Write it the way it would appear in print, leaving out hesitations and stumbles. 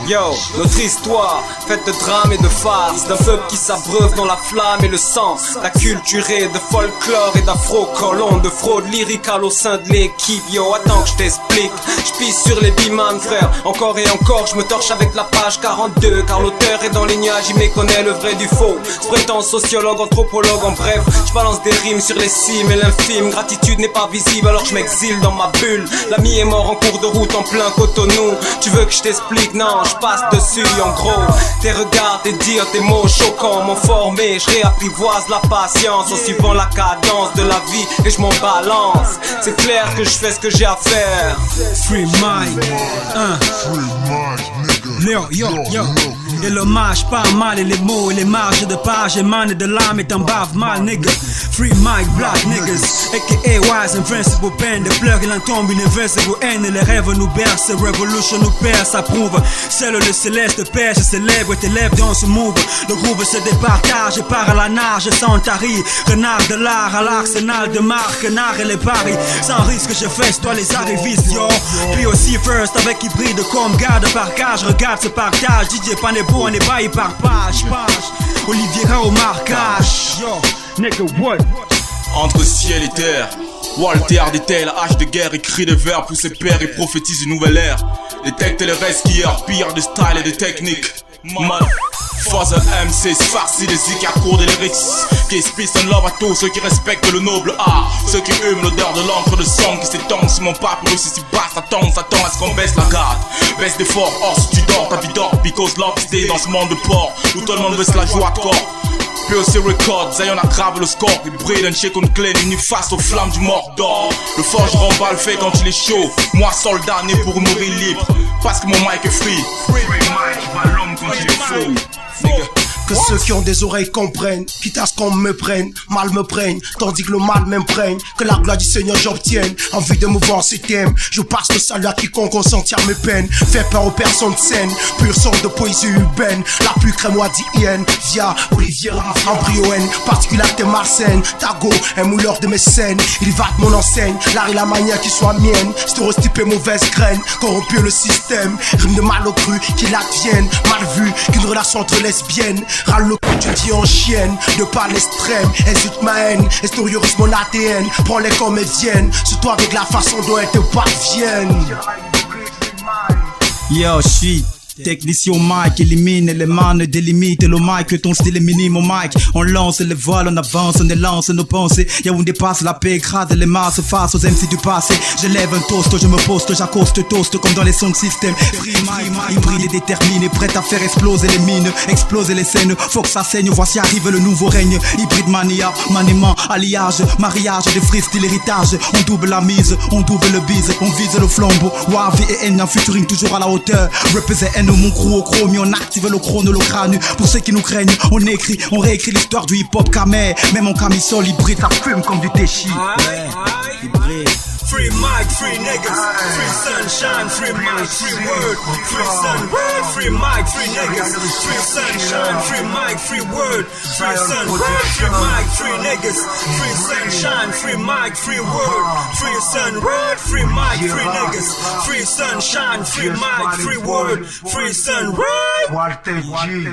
Yo, notre histoire, faite de drames et de farces, d'un peuple qui s'abreuve dans la flamme et le sang, d'acculturé, de folklore et d'afro-colons, de fraude lyricale au sein de l'équipe. Yo, attends que je t'explique, je pisse sur les bimans frère, encore et encore, je me torche avec la page 42, car l'auteur est dans les nuages, il méconnaît le vrai du faux. Je prétends sociologue, anthropologue, en bref, je balance des rimes sur les cimes et l'infime. Gratitude n'est pas visible alors je m'exile dans ma bulle. L'ami est mort en cours de route en plein Cotonou. Tu veux que je t'explique? Non, je passe dessus en gros. Tes regards, tes dires, tes mots choquants m'ont formé. Je réapprivoise la patience en suivant la cadence de la vie et je m'en balance. C'est clair que je fais ce que j'ai à faire. Free mind, yo. Et l'hommage pas mal et les mots et les marges de page émanent de l'âme et t'en bave mal, nigga. Free mind, black niggas, aka wise invincible pen. Des pleurs il en tombe une invincible haine et les rêves nous bercent. Revolution nous perce, approuve. Seul le céleste pêche, célèbre et tes lèvres dans ce move. Le groove se départage et part à la nage sans tarir. Renard de l'art à l'arsenal de marque, nard et les paris. Sans risque je fesse toi les arrivistes, yo. Puis aussi first avec hybride comme garde par cage. Regarde ce partage, DJ Panebo on est baillé par page. Oliviera au marquage, yo. Nigga what? Entre ciel et terre, Walter détaille la hache de guerre, écrit des vers pour ses pairs et prophétise une nouvelle ère. Détecte les resquilleurs, pire de style et de technique. Father MC, farci des zik à court des lyrics. Qui peace and love à tous ceux qui respectent le noble art. Ceux qui hument l'odeur de l'encre de sang qui s'étend sur mon papyrus ici bas. S'attend à ce qu'on baisse la garde. Baisse d'effort, or si tu dors, ta vie dort. Because love is day dans ce monde de porc où tout le monde veut se la joie de corps. POC Records, Zion aggrave le score. Il brille d'un shake on clé, uni face aux flammes du Mordor. Le forgeron bat le fait quand il est chaud. Moi soldat né pour mourir libre. Parce que mon mic est free. Free mic, va l'homme quand il est faux. Nigga. Que ceux qui ont des oreilles comprennent, quitte à ce qu'on me prenne, mal me prenne, tandis que le mal m'imprègne. Que la gloire du Seigneur j'obtienne, en vue de mouvoir ce thème. Je passe le salut à quiconque consentir mes peines. Fais peur aux personnes saines, pure sorte de poésie urbaine. La plus crémoisienne, via Olivier Embryoen, particularité malsaine. Tago, un mouleur de mes scènes. Il va de mon enseigne, l'art et la manière qui soit mienne. Stéréotypé mauvaise graine, corrompu le système. Rime de mal au cru, qu'il advienne. Mal vu qu'une relation entre lesbiennes. Râle le coup, tu dis en chienne, de par l'extrême, hésite ma haine, extériorise mon ADN, prends-les comme elles viennent, sur toi avec la façon dont elles te parviennent. Yo, shit. Technicien au mic, élimine les mannes, délimite le mic, ton style est minime au mic. On lance les voiles, on avance, on élance nos pensées. Y'a où on dépasse la paix, écrase les masses face aux MC du passé. Je lève un toast, je me poste, j'accoste, toast comme dans les sons système. Free mic, hybride et déterminé, prêt à faire exploser les mines, exploser les scènes. Faut que ça saigne, voici arrive le nouveau règne. Hybride mania, maniement, alliage, mariage, de freestyle, héritage. On double la mise, on double le bise, on vise le flambeau. Wavi et N, en futuring toujours à la hauteur. Represent N, mon crew au chrome, on active le chrono, le crâne. Pour ceux qui nous craignent, on écrit, on réécrit l'histoire du hip-hop camé. Même en camisole, hybride, ça fume comme du téchi. Ouais, hybride. Free mic, free niggas, free sunshine, free mic, free word, free sun, word, free mic, free niggas, free sunshine, free mic, free word, free sun, word, free mic, free niggas, free sunshine, free mic, free word, free sun, word, free mic, free niggas, free sunshine, free mic, free word, free sun, word. Walter G.